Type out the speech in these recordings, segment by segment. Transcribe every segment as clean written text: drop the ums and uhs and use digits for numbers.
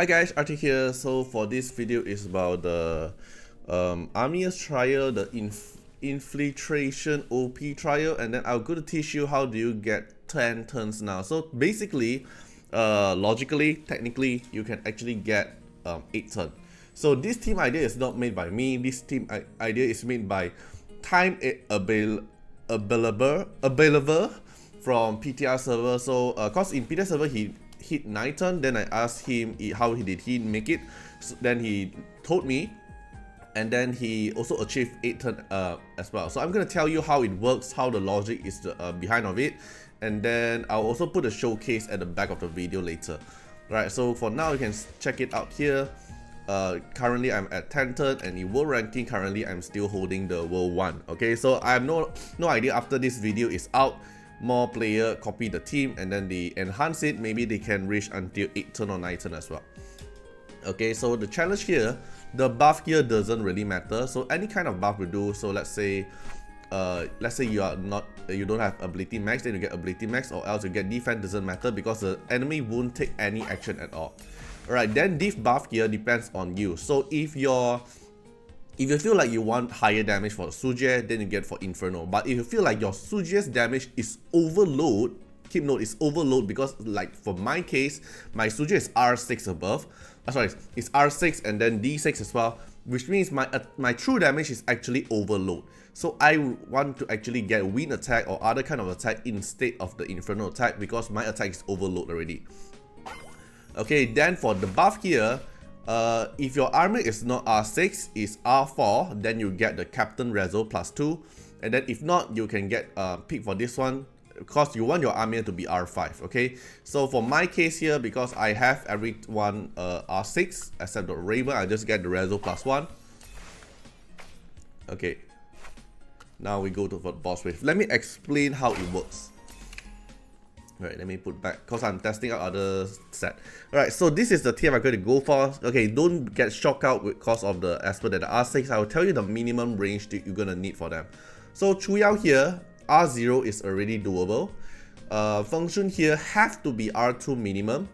Hi guys, Artiar here. So for this video is about the Amir's trial, the infiltration OP trial, and then I'm going to teach you how do you get 10 turns now. So basically, logically, technically, you can actually get 8 turns. So this team idea is not made by me. This team idea is made by Timeable from PTR server. So cause in PTR server he hit 9 turn, then I asked him how did he make it. So then he told me, and then he also achieved 8 turn as well. So I'm gonna tell you how it works, how the logic is behind of it, and then I'll also put a showcase at the back of the video later. Right, so for now you can check it out here. Currently I'm at 10 turn, and in world ranking currently I'm still holding the world 1. Okay, so I have no idea after this video is out, more player copy the team and then they enhance it, maybe they can reach until 8 turn or 9 turn as well. Okay, so the challenge here, the buff here doesn't really matter, so any kind of buff will do. So let's say you don't have ability max, then you get ability max, or else you get defense, doesn't matter because the enemy won't take any action at all. Alright, then diff buff here depends on you. So if you feel like you want higher damage for Suje, then you get for Inferno. But if you feel like your Suje's damage is overload, keep note, it's overload, because like for my case, my Suje is R6 above. Sorry, it's R6 and then D6 as well, which means my true damage is actually overload. So I want to actually get wind attack or other kind of attack instead of the Inferno attack because my attack is overload already. Okay, then for the buff here, if your armor is not R6, is R4, then you get the Captain Reso +2. And then if not, you can get pick for this one, because you want your armor to be R5. Okay, so for my case here, because I have everyone R6 except the Raven, I just get the Reso +1. Okay, now we go to the boss wave. Let me explain how it works. Alright, let me put back because I'm testing out other set. Alright, so this is the team I'm going to go for. Okay, don't get shocked out because of the Esper that the R6. I will tell you the minimum range that you're gonna need for them. So Chuyao here, R0 is already doable. Function here have to be R2 minimum.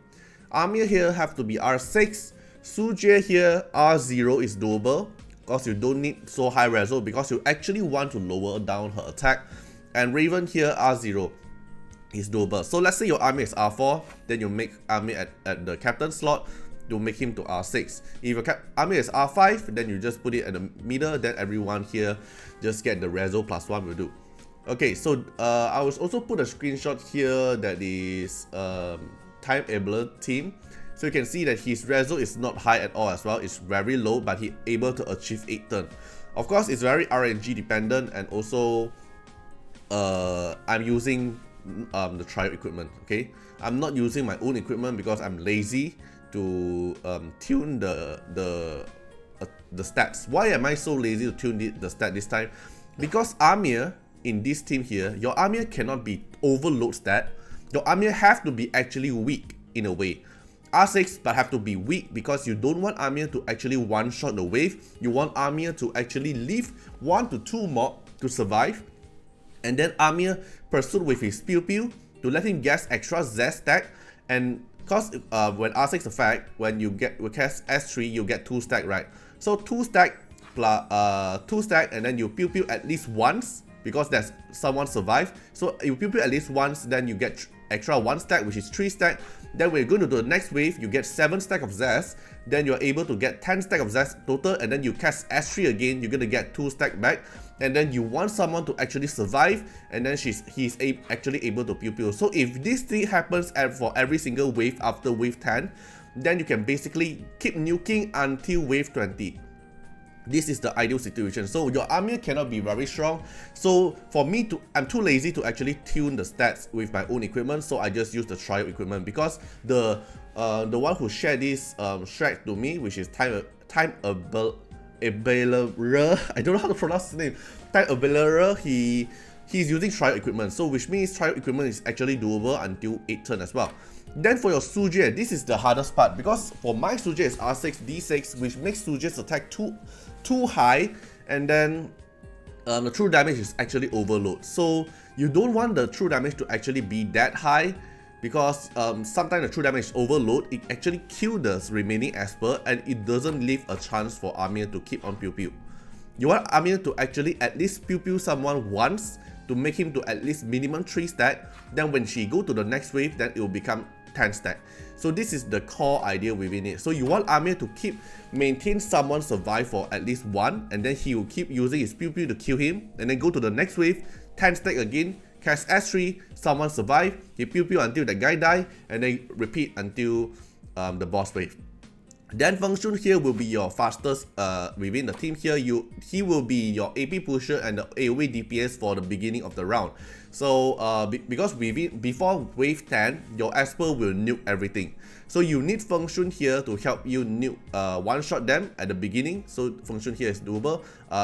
Amir here have to be R6. Suje here, R0 is doable because you don't need so high reso because you actually want to lower down her attack. And Raven here, R0. Is doable. So let's say your army is R4, then you make army at the captain slot, you make him to R6. If your army is R5, then you just put it at the middle, then everyone here just get the reso +1 will do. Okay, so I will also put a screenshot here that is Timeable team. So you can see that his reso is not high at all as well, it's very low, but he able to achieve 8 turn. Of course, it's very RNG dependent, and also I'm using the trial equipment. Okay, I'm not using my own equipment because I'm lazy to tune the stats. Why am I so lazy to tune the stat this time? Because Amir in this team here, your Amir cannot be overload stat. Your Amir have to be actually weak in a way. R6 but have to be weak because you don't want Amir to actually one-shot the wave. You want Amir to actually leave 1 to 2 mob to survive. And then Amir pursued with his pew pew to let him guess extra Z stack. And cause when R6 effect, when you cast S3, you get 2 stack, right? So 2 stack plus 2 stack, and then you pew pew at least once because there's someone survived. So you pew pew at least once, then you get extra 1 stack, which is 3 stack. Then we're going to do the next wave, you get 7 stack of Zs, then you're able to get 10 stack of Zs total, and then you cast S3 again, you're gonna get 2 stack back. And then you want someone to actually survive, and then he's actually able to pew pew. So if this thing happens for every single wave after wave 10, then you can basically keep nuking until wave 20. This is the ideal situation. So your army cannot be very strong. So for me, I'm too lazy to actually tune the stats with my own equipment. So I just use the trial equipment because the one who shared this strat to me, which is Timeable. I don't know how to pronounce his name. Timeable, he's using trial equipment, so which means trial equipment is actually doable until 8 turn as well. Then for your Suje, this is the hardest part because for my Suje is R6, D6, which makes Suje's attack too high, and then the true damage is actually overload. So you don't want the true damage to actually be that high because sometimes the true damage is overload, it actually kills the remaining Esper and it doesn't leave a chance for Amir to keep on pew pew. You want Amir to actually at least pew pew someone once to make him to at least minimum 3 stack, then when she go to the next wave, then it will become 10 stack. So this is the core idea within it. So you want Amir to maintain someone survive for at least 1, and then he will keep using his pew pew to kill him, and then go to the next wave, 10 stack again, cast S3, someone survive, he pew pew until the guy die, and then repeat until the boss wave. Then Feng Shun here will be your fastest within the team here. He will be your AP pusher and the AoE DPS for the beginning of the round. So because before wave 10, your Esper will nuke everything. So you need Feng Shun here to help you nuke one-shot them at the beginning. So Feng Shun here is doable.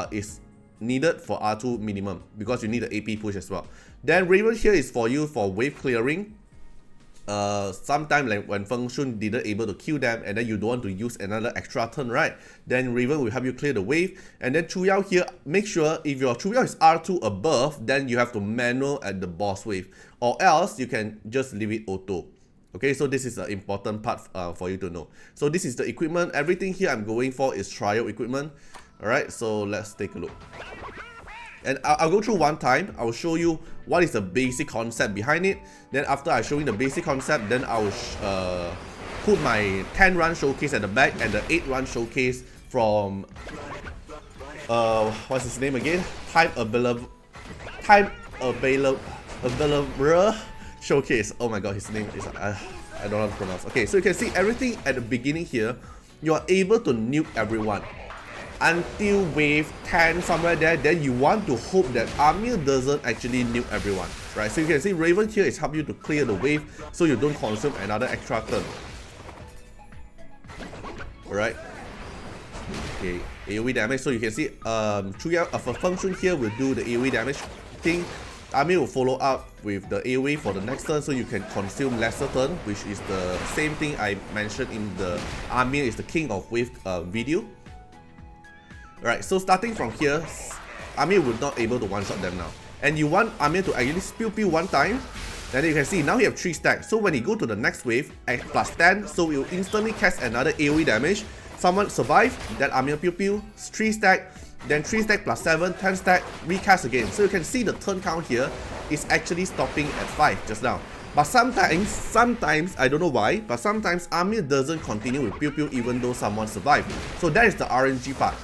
Is needed for R2 minimum because you need the AP push as well. Then Raven here is for you for wave clearing. Sometime like when Feng Shun didn't able to kill them and then you don't want to use another extra turn, right? Then Raven will help you clear the wave. And then Chu Yao here, make sure if your Chu Yao is R2 above, then you have to manual at the boss wave, or else you can just leave it auto. Okay, so this is an important part for you to know. So this is the equipment. Everything here I'm going for is trial equipment. Alright, so let's take a look. And I'll go through one time. I'll show you what is the basic concept behind it. Then after I show you the basic concept, then I will put my 10 run showcase at the back and the 8 run showcase from what's his name again? Timeable showcase. Oh my god, his name is I don't know how to pronounce. Okay, so you can see everything at the beginning here. You are able to nuke everyone until wave 10 somewhere there. Then you want to hope that Amir doesn't actually nuke everyone, right? So you can see Raven here is help you to clear the wave so you don't consume another extra turn. Alright. Okay, AoE damage. So you can see Feng Shun here will do the AoE damage thing. Amir will follow up with the AoE for the next turn so you can consume lesser turn, which is the same thing I mentioned in the Amir is the king of wave video. Alright, so starting from here, Amir will not able to one-shot them now. And you want Amir to actually pew pew one time. Then you can see now he have 3 stacks. So when he go to the next wave at plus 10, so it will instantly cast another AoE damage. Someone survive, then Amir pew pew, 3 stack, then 3 stack plus 7, 10 stack, recast again. So you can see the turn count here is actually stopping at 5 just now. But sometimes, I don't know why, but sometimes Amir doesn't continue with pew pew even though someone survived. So that is the RNG part.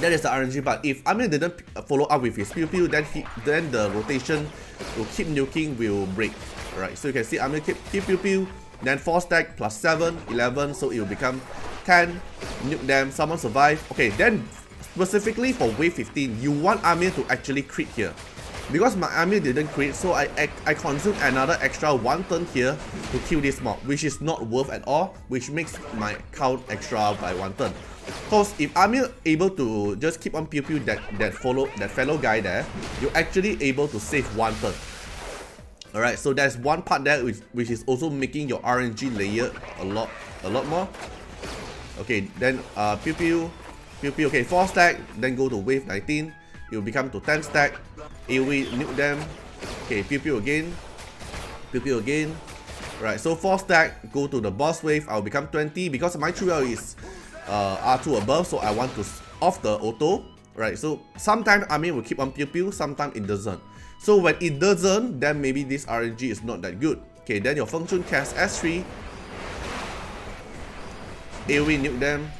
That is the RNG part. If Amir didn't follow up with his pew pew, then the rotation to keep nuking will break. Alright, so you can see Amir keep pew pew, then 4 stack plus 7, 11, so it will become 10, nuke them, someone survive. Okay, then specifically for wave 15, you want Amir to actually crit here. Because my Amir didn't crit, so I consume another extra 1 turn here to kill this mob, which is not worth at all, which makes my count extra by 1 turn. Because if Amir able to just keep on pew pew that fellow guy there, you're actually able to save 1 turn. Alright, so there's one part there which is also making your RNG layer a lot more. Okay, then pew pew, okay, 4 stack, then go to wave 19, it will become to 10 stack, AoE nuke them, okay, pew pew again, right, so 4 stack, go to the boss wave, I'll become 20, because my Chu Yao is R2 above, so I want to off the auto, right, so sometimes Amir will keep on pew pew, sometimes it doesn't. So when it doesn't, then maybe this RNG is not that good. Okay, then your Feng Shun cast S3, AoE nuke them,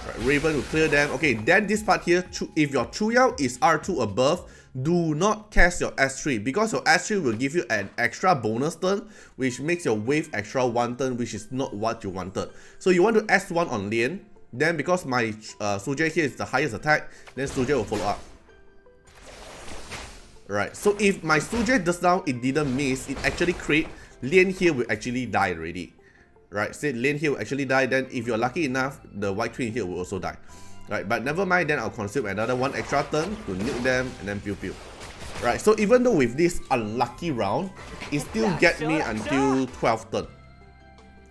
right, Raven will clear them. Okay, then this part here, if your Chu Yao is R2 above, do not cast your S3 because your S3 will give you an extra bonus turn, which makes your wave extra 1 turn, which is not what you wanted. So you want to S1 on Lian, then because my Suje here is the highest attack, then Suje will follow up. Right, so if my Suje just now it didn't miss, it actually crit, Lian here will actually die already. Right, say Lian here will actually die, then if you're lucky enough, the White Queen here will also die. Right, but never mind, then I'll consume another 1 extra turn to nuke them and then pew pew. Right, so even though with this unlucky round, it still get me until 12 turn.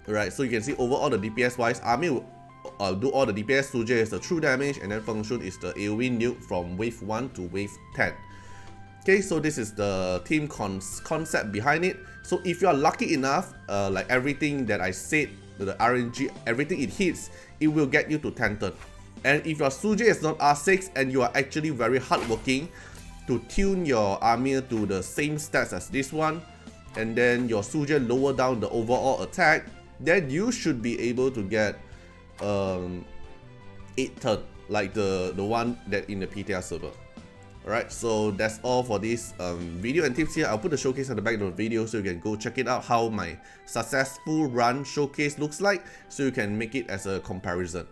Right, so you can see overall the DPS wise, Amir will do all the DPS, Suje is the true damage, and then Feng Shun is the AoE nuke from wave 1 to wave 10. Okay, so this is the team concept behind it. So if you are lucky enough, like everything that I said, the RNG, everything it hits, it will get you to 10 turn. And if your Suje is not R6 and you are actually very hardworking to tune your Amir to the same stats as this one, and then your Suje lower down the overall attack, then you should be able to get 8 turn, like the one that in the PTR server. Alright, so that's all for this video and tips here. I'll put the showcase at the back of the video so you can go check it out, how my successful run showcase looks like, so you can make it as a comparison.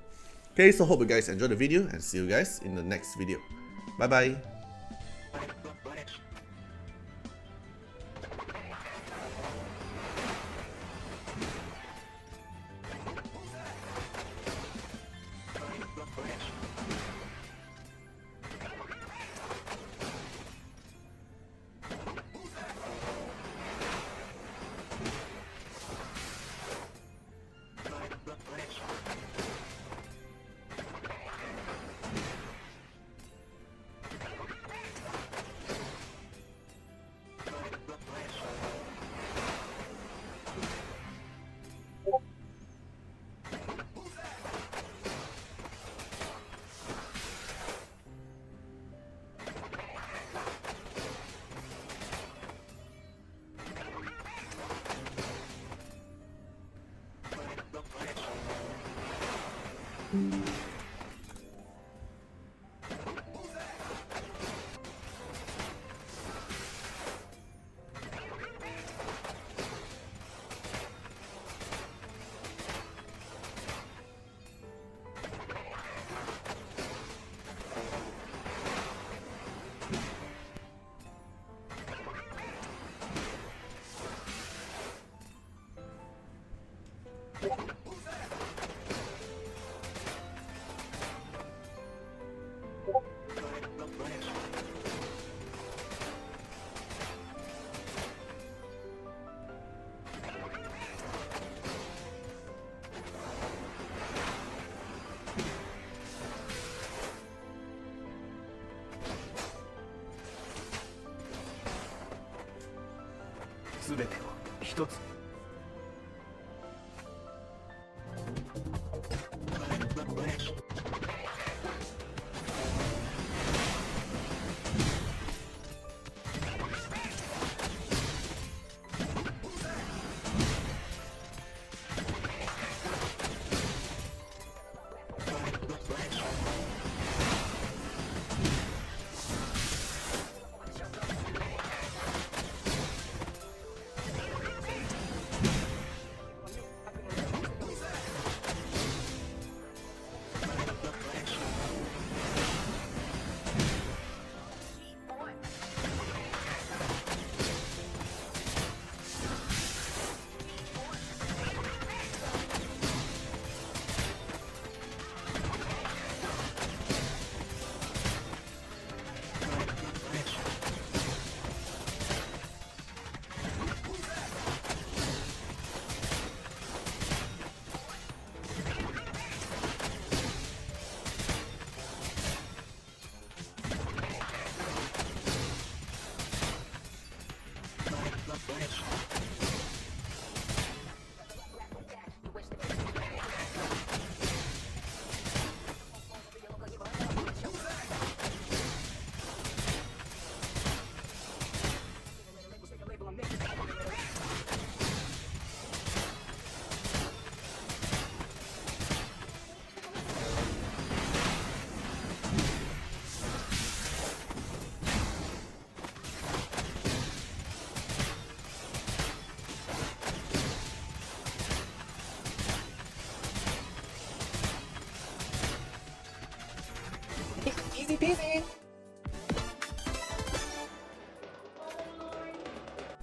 Okay, so hope you guys enjoyed the video and see you guys in the next video. Bye bye. Easy peasy.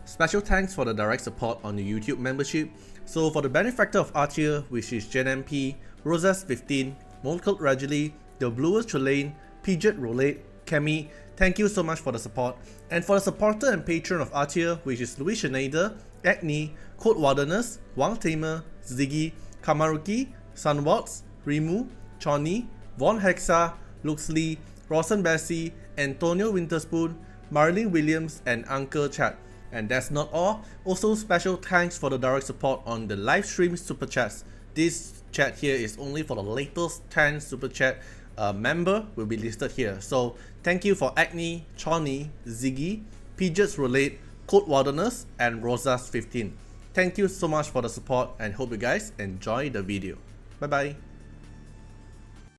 Special thanks for the direct support on the YouTube membership. So for the benefactor of Artiar, which is GenMP, Roses15, Molcult Rajali, The Bluest Trelane, Pidget Rolate, Kemi, thank you so much for the support. And for the supporter and patron of Artiar, which is Louis Schneider, Acne, Code Wardeners, Wang Tamer, Ziggy, Kamaruki, Sunwaltz, Rimu, Choni, Von Hexa, Luxley, Rawson Bessie, Antonio Winterspoon, Marilyn Williams, and Uncle Chat. And that's not all. Also special thanks for the direct support on the live stream super chats. This chat here is only for the latest 10 super chat member will be listed here. So thank you for Acne, Chawny, Ziggy, Pidgeot's Relate, Code Wilderness, and Rosas15. Thank you so much for the support and hope you guys enjoy the video. Bye bye.